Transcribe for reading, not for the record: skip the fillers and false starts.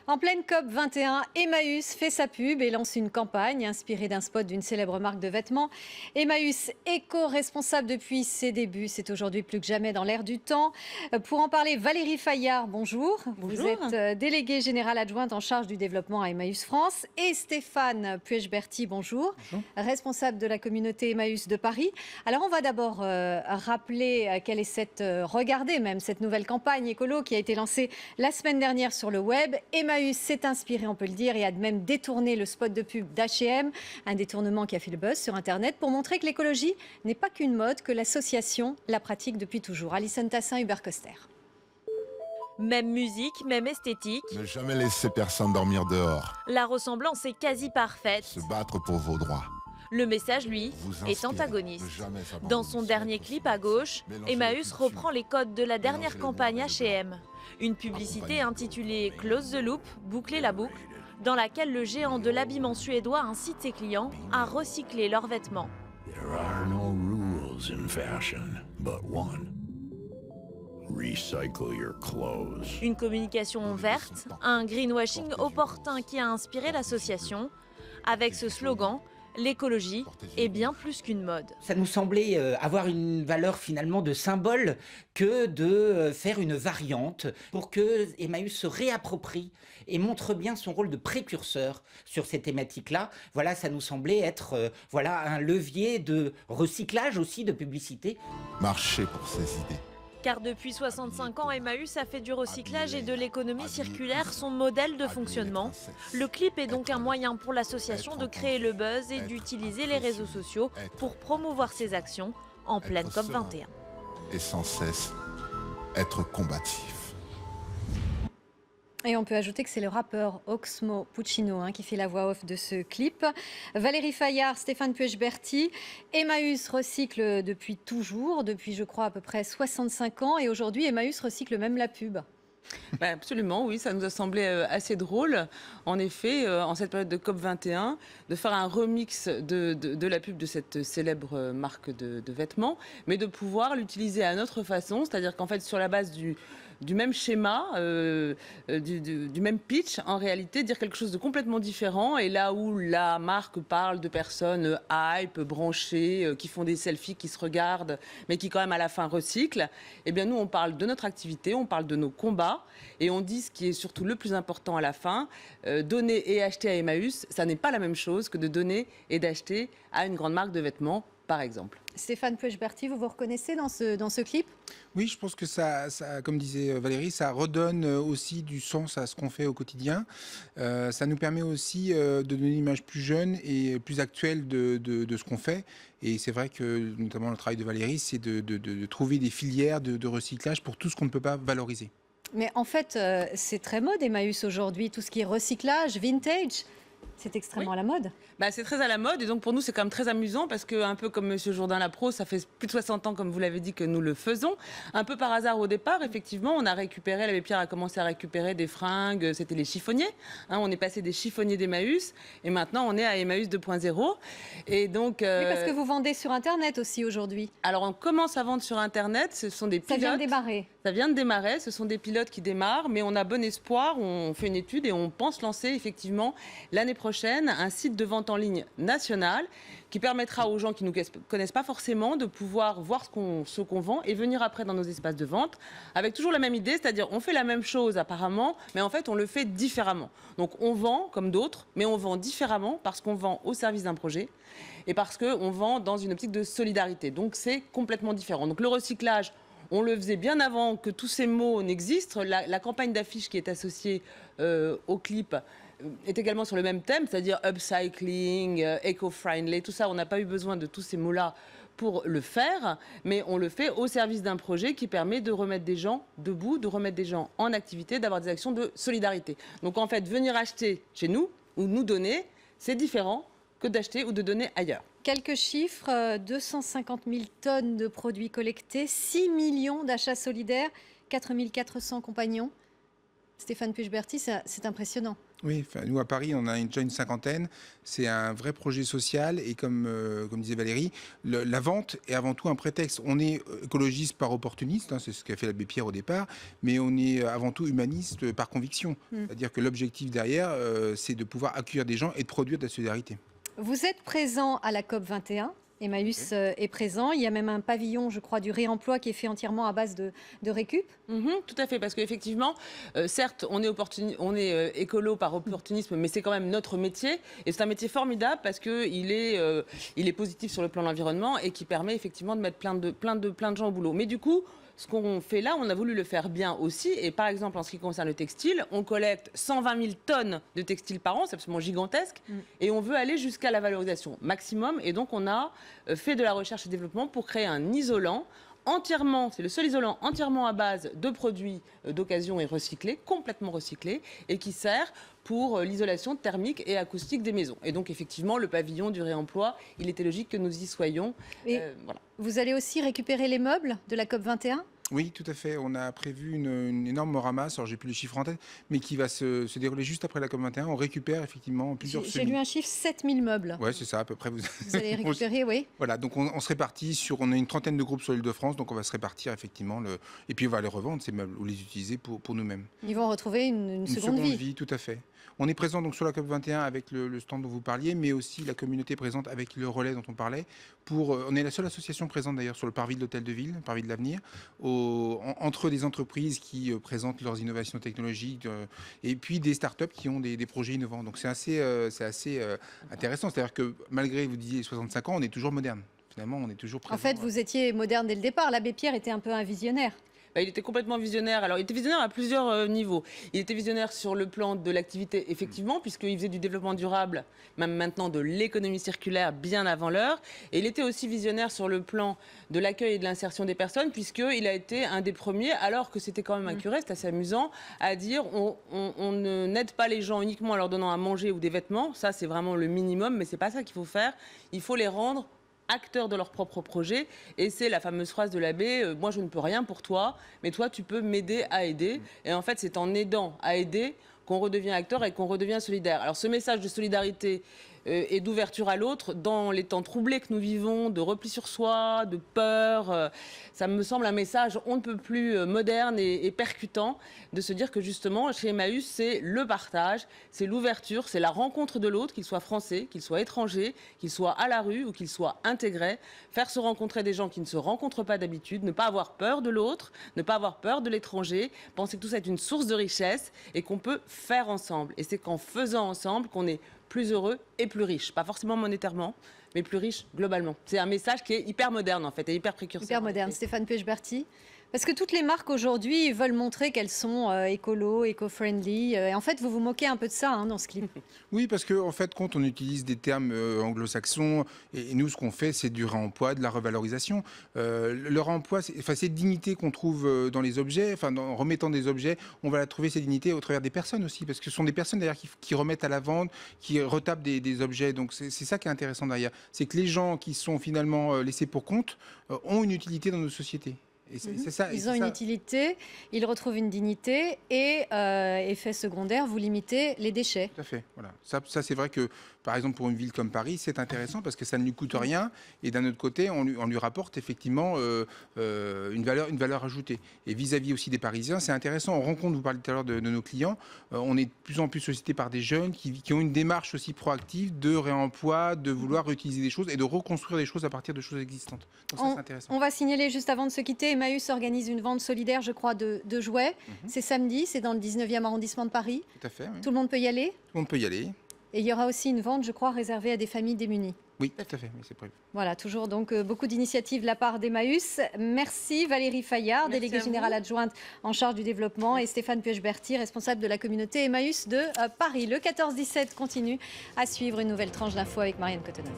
En pleine COP 21, Emmaüs fait sa pub et lance une campagne inspirée d'un spot d'une célèbre marque de vêtements. Emmaüs, éco-responsable depuis ses débuts, c'est aujourd'hui plus que jamais dans l'air du temps. Pour en parler, Valérie Fayard, bonjour. Vous Bonjour. êtes déléguée générale adjointe en charge du développement à Emmaüs France. Et Stéphane Puech-Berty, bonjour. Bonjour. Responsable de la communauté Emmaüs de Paris. Alors on va d'abord rappeler quelle est cette nouvelle campagne écolo qui a été lancée la semaine dernière sur le web. Emmaüs s'est inspiré, on peut le dire, et a même détourné le spot de pub d'H&M, un détournement qui a fait le buzz sur Internet pour montrer que l'écologie n'est pas qu'une mode, que l'association la pratique depuis toujours. Alison Tassin, Hubert Coster. Même musique, même esthétique. Ne jamais laisser personne dormir dehors. La ressemblance est quasi parfaite. Se battre pour vos droits. Le message, lui, Vous est inspirer. antagoniste. Ne jamais s'abandonner. Dans son dernier clip à gauche, Mélanger Emmaüs les coutumes. reprend les codes de la dernière Mélanger les campagne noirs et les H&M. Une publicité Accompagné. intitulée Close the Loop, boucler la boucle, dans laquelle le géant de l'habillement suédois incite ses clients à recycler leurs vêtements. There are no rules in fashion, but one. Recycle your clothes. Une communication verte, un greenwashing opportun qui a inspiré l'association. Avec ce slogan, l'écologie est bien plus qu'une mode. Ça nous semblait avoir une valeur finalement de symbole que de faire une variante pour que Emmaüs se réapproprie et montre bien son rôle de précurseur sur ces thématiques-là. Voilà, ça nous semblait être un levier de recyclage aussi, de publicité. Marchez pour ces idées. Car depuis 65 ans, Emmaüs a fait du recyclage et de l'économie circulaire son modèle de fonctionnement. Le clip est donc un moyen pour l'association de créer le buzz et d'utiliser les réseaux sociaux pour promouvoir ses actions en pleine COP 21. Et sans cesse être combatif. Et on peut ajouter que c'est le rappeur Oxmo Puccino qui fait la voix off de ce clip. Valérie Fayard, Stéphane Puech-Berty, Emmaüs recycle depuis toujours, depuis je crois à peu près 65 ans. Et aujourd'hui, Emmaüs recycle même la pub. Absolument, oui, ça nous a semblé assez drôle, en effet, en cette période de COP21, de faire un remix de la pub de cette célèbre marque de vêtements, mais de pouvoir l'utiliser à notre façon, c'est-à-dire qu'en fait, sur la base du même schéma, du même pitch, en réalité, dire quelque chose de complètement différent. Et là où la marque parle de personnes hype, branchées, qui font des selfies, qui se regardent, mais qui quand même à la fin recyclent, eh bien nous, on parle de notre activité, on parle de nos combats, et on dit ce qui est surtout le plus important à la fin. Donner et acheter à Emmaüs, ça n'est pas la même chose que de donner et d'acheter à une grande marque de vêtements, par exemple. Stéphane Puech-Berty, vous vous reconnaissez dans ce clip ? Oui, je pense que ça, comme disait Valérie, ça redonne aussi du sens à ce qu'on fait au quotidien. Ça nous permet aussi de donner une image plus jeune et plus actuelle de ce qu'on fait. Et c'est vrai que, notamment le travail de Valérie, c'est de trouver des filières de recyclage pour tout ce qu'on ne peut pas valoriser. Mais en fait, c'est très mode Emmaüs aujourd'hui, tout ce qui est recyclage, vintage. C'est extrêmement à la mode. C'est très à la mode et donc pour nous c'est quand même très amusant parce que un peu comme Monsieur Jourdain Lapro, ça fait plus de 60 ans comme vous l'avez dit que nous le faisons. Un peu par hasard au départ, effectivement, on a récupéré, l'abbé Pierre a commencé à récupérer des fringues, c'était les chiffonniers. On est passé des chiffonniers d'Emmaüs et maintenant on est à Emmaüs 2.0. Et donc. Oui, parce que vous vendez sur Internet aussi aujourd'hui. Alors on commence à vendre sur Internet, ce sont des pilotes. Ça vient de démarrer. Ça vient de démarrer, ce sont des pilotes qui démarrent, mais on a bon espoir, on fait une étude et on pense lancer effectivement l'année prochaine un site de vente en ligne national qui permettra aux gens qui ne nous connaissent pas forcément de pouvoir voir ce qu'on vend et venir après dans nos espaces de vente avec toujours la même idée, c'est-à-dire on fait la même chose apparemment, mais en fait on le fait différemment. Donc on vend comme d'autres, mais on vend différemment parce qu'on vend au service d'un projet et parce qu'on vend dans une optique de solidarité. Donc c'est complètement différent. Donc le recyclage, on le faisait bien avant que tous ces mots n'existent. La campagne d'affiches qui est associée au clip est également sur le même thème, c'est-à-dire upcycling, eco-friendly, tout ça. On n'a pas eu besoin de tous ces mots-là pour le faire, mais on le fait au service d'un projet qui permet de remettre des gens debout, de remettre des gens en activité, d'avoir des actions de solidarité. Donc en fait, venir acheter chez nous ou nous donner, c'est différent que d'acheter ou de donner ailleurs. Quelques chiffres, 250 000 tonnes de produits collectés, 6 millions d'achats solidaires, 4 400 compagnons. Stéphane Puech-Berty, c'est impressionnant. Oui, nous à Paris, on a déjà une cinquantaine. C'est un vrai projet social et comme disait Valérie, la vente est avant tout un prétexte. On est écologiste par opportuniste, c'est ce qu'a fait l'abbé Pierre au départ, mais on est avant tout humaniste par conviction. C'est-à-dire que l'objectif derrière, c'est de pouvoir accueillir des gens et de produire de la solidarité. Vous êtes présent à la COP 21. Emmaüs est présent. Il y a même un pavillon, je crois, du réemploi qui est fait entièrement à base de récup. Tout à fait, parce qu'effectivement, certes, on est écolo par opportunisme, mais c'est quand même notre métier. Et c'est un métier formidable parce qu'il est positif sur le plan de l'environnement et qui permet effectivement de mettre plein de gens au boulot. Mais du coup, ce qu'on fait là, on a voulu le faire bien aussi. Et par exemple, en ce qui concerne le textile, on collecte 120 000 tonnes de textile par an, c'est absolument gigantesque. Et on veut aller jusqu'à la valorisation maximum. Et donc, on a fait de la recherche et développement pour créer un isolant entièrement, c'est le seul isolant entièrement à base de produits d'occasion et recyclés, complètement recyclés, et qui sert pour l'isolation thermique et acoustique des maisons. Et donc, effectivement, le pavillon du réemploi, il était logique que nous y soyons. Et voilà. Vous allez aussi récupérer les meubles de la COP 21 ? Oui, tout à fait. On a prévu une énorme ramasse, alors j'ai plus les chiffres en tête, mais qui va se dérouler juste après la COP21. On récupère effectivement plusieurs J'ai lu un chiffre, 7000 meubles. Oui, c'est ça, à peu près. Vous allez récupérer, oui. Voilà, donc on se répartit on a une trentaine de groupes sur l'île de France, donc on va se répartir effectivement, et puis on va les revendre, ces meubles, ou les utiliser pour nous-mêmes. Ils vont retrouver une seconde vie. Tout à fait. On est présent donc sur la COP21 avec le stand dont vous parliez, mais aussi la communauté présente avec le relais dont on parlait. On est la seule association présente d'ailleurs sur le parvis de l'Hôtel de Ville, le parvis de l'avenir, entre des entreprises qui présentent leurs innovations technologiques et puis des startups qui ont des projets innovants. Donc c'est assez intéressant. C'est-à-dire que malgré, vous disiez, 65 ans, on est toujours moderne. Finalement, on est toujours présent. En fait, vous étiez moderne dès le départ. L'abbé Pierre était un peu un visionnaire. Il était complètement visionnaire. Alors, il était visionnaire à plusieurs niveaux. Il était visionnaire sur le plan de l'activité, effectivement, puisqu'il faisait du développement durable, même maintenant de l'économie circulaire, bien avant l'heure. Et il était aussi visionnaire sur le plan de l'accueil et de l'insertion des personnes, puisqu'il a été un des premiers, alors que c'était quand même un curé, c'est assez amusant, à dire on n'aide pas les gens uniquement en leur donnant à manger ou des vêtements. Ça, c'est vraiment le minimum, mais c'est pas ça qu'il faut faire. Il faut les rendre acteurs de leur propre projet, et c'est la fameuse phrase de l'abbé, moi je ne peux rien pour toi, mais toi tu peux m'aider à aider. Et en fait c'est en aidant à aider qu'on redevient acteur et qu'on redevient solidaire. Alors ce message de solidarité et d'ouverture à l'autre, dans les temps troublés que nous vivons, de repli sur soi, de peur, ça me semble un message on ne peut plus moderne et percutant, de se dire que justement chez Emmaüs c'est le partage, c'est l'ouverture, c'est la rencontre de l'autre, qu'il soit français, qu'il soit étranger, qu'il soit à la rue ou qu'il soit intégré, faire se rencontrer des gens qui ne se rencontrent pas d'habitude, ne pas avoir peur de l'autre, ne pas avoir peur de l'étranger, penser que tout ça est une source de richesse et qu'on peut faire ensemble. Et c'est qu'en faisant ensemble qu'on est plus heureux et plus riche. Pas forcément monétairement, mais plus riche globalement. C'est un message qui est hyper moderne en fait, et hyper précurseur. Hyper moderne. Stéphane Puech-Berty. Parce que toutes les marques aujourd'hui veulent montrer qu'elles sont écolo, éco-friendly. Et en fait, vous vous moquez un peu de ça dans ce clip. Oui, parce qu'en fait, quand on utilise des termes anglo-saxons, et nous, ce qu'on fait, c'est du réemploi, de la revalorisation. Le réemploi, cette dignité qu'on trouve dans les objets, en remettant des objets, on va la trouver, cette dignité, au travers des personnes aussi. Parce que ce sont des personnes, d'ailleurs, qui remettent à la vente, qui retapent des objets. Donc, c'est ça qui est intéressant derrière. C'est que les gens qui sont finalement laissés pour compte ont une utilité dans nos sociétés. Ils ont une utilité, ils retrouvent une dignité et, effet secondaire, vous limitez les déchets. Tout à fait. Voilà. Ça c'est vrai que, par exemple, pour une ville comme Paris, c'est intéressant parce que ça ne lui coûte rien et d'un autre côté, on lui rapporte effectivement une valeur ajoutée. Et vis-à-vis aussi des Parisiens, c'est intéressant. On rencontre, vous parliez tout à l'heure de nos clients, on est de plus en plus sollicité par des jeunes qui ont une démarche aussi proactive de réemploi, de vouloir réutiliser des choses et de reconstruire des choses à partir de choses existantes. Donc ça, c'est intéressant. On va signaler juste avant de se quitter, Emmaüs organise une vente solidaire, je crois, de jouets. C'est samedi, c'est dans le 19e arrondissement de Paris. Tout à fait. Oui. Tout le monde peut y aller ? Tout le monde peut y aller. Et il y aura aussi une vente, je crois, réservée à des familles démunies. Oui, tout à fait, oui, c'est prévu. Voilà, toujours donc beaucoup d'initiatives de la part d'Emmaüs. Merci Valérie Fayard, déléguée générale adjointe en charge du développement, et Stéphane Puech-Berty, responsable de la communauté Emmaüs de Paris. Le 14-17 continue à suivre une nouvelle tranche d'infos avec Marianne Coteneuve.